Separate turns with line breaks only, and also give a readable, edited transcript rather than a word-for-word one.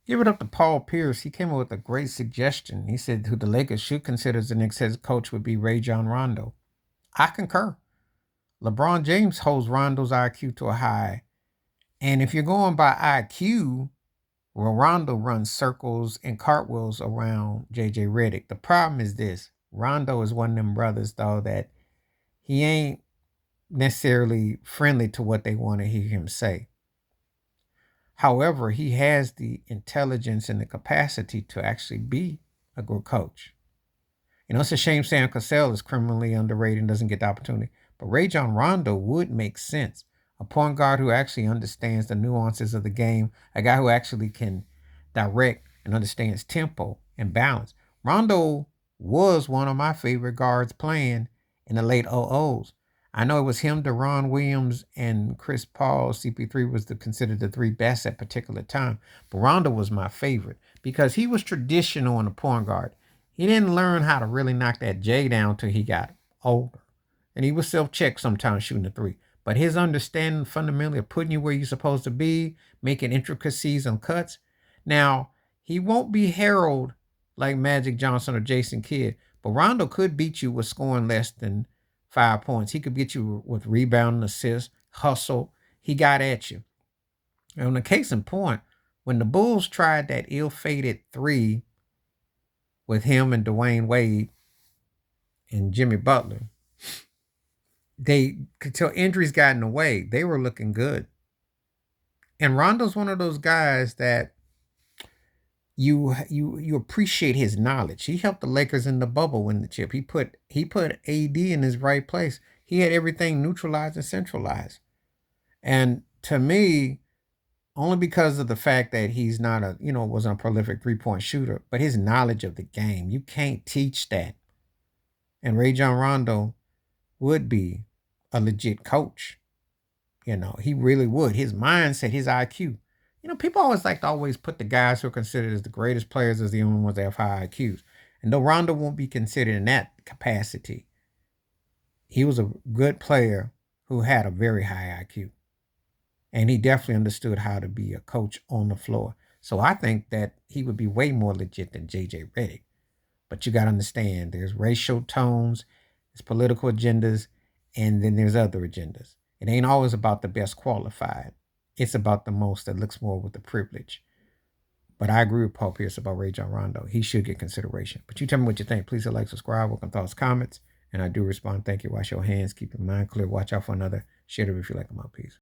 Give it up to Paul Pierce. He came up with a great suggestion. He said who the Lakers should consider as the next head coach would be Rajon Rondo. I concur. LeBron James holds Rondo's IQ to a high. And if you're going by IQ, well, Rondo runs circles and cartwheels around JJ Redick. The problem is this. Rondo is one of them brothers, though, that he ain't necessarily friendly to what they want to hear him say. However, he has the intelligence and the capacity to actually be a good coach. It's a shame Sam Cassell is criminally underrated and doesn't get the opportunity. But Rajon Rondo would make sense. A point guard who actually understands the nuances of the game, a guy who actually can direct and understands tempo and balance. Rondo was one of my favorite guards playing in the late 00s. I know it was him, Deron Williams, and Chris Paul. CP3 was considered the three best at a particular time. But Rondo was my favorite because he was traditional in the point guard. He didn't learn how to really knock that J down till he got older. And he was self-checked sometimes shooting the three. But his understanding fundamentally of putting you where you're supposed to be, making intricacies and cuts. Now, he won't be heralded like Magic Johnson or Jason Kidd, but Rondo could beat you with scoring less than 5 points. He could get you with rebounding, assists, hustle. He got at you. And the case in point, when the Bulls tried that ill-fated three with him and Dwayne Wade and Jimmy Butler, they until injuries got in the way, they were looking good. And Rondo's one of those guys that you appreciate his knowledge. He helped the Lakers in the bubble win the chip. He put AD in his right place. He had everything neutralized and centralized. And to me, only because of the fact that he's not wasn't a prolific 3-point shooter, but his knowledge of the game, you can't teach that. And Rajon Rondo would be a legit coach. He really would. His mindset, his IQ. People always like to always put the guys who are considered as the greatest players as the only ones that have high IQs. And though Rondo won't be considered in that capacity, he was a good player who had a very high IQ. And he definitely understood how to be a coach on the floor. So I think that he would be way more legit than JJ Redick. But you got to understand, there's racial tones, there's political agendas, and then there's other agendas. It ain't always about the best qualified. It's about the most that looks more with the privilege. But I agree with Paul Pierce about Rajon Rondo. He should get consideration. But you tell me what you think. Please hit like, subscribe, welcome thoughts, comments. And I do respond. Thank you. Wash your hands. Keep your mind clear. Watch out for another. Share it if you like them out. Peace.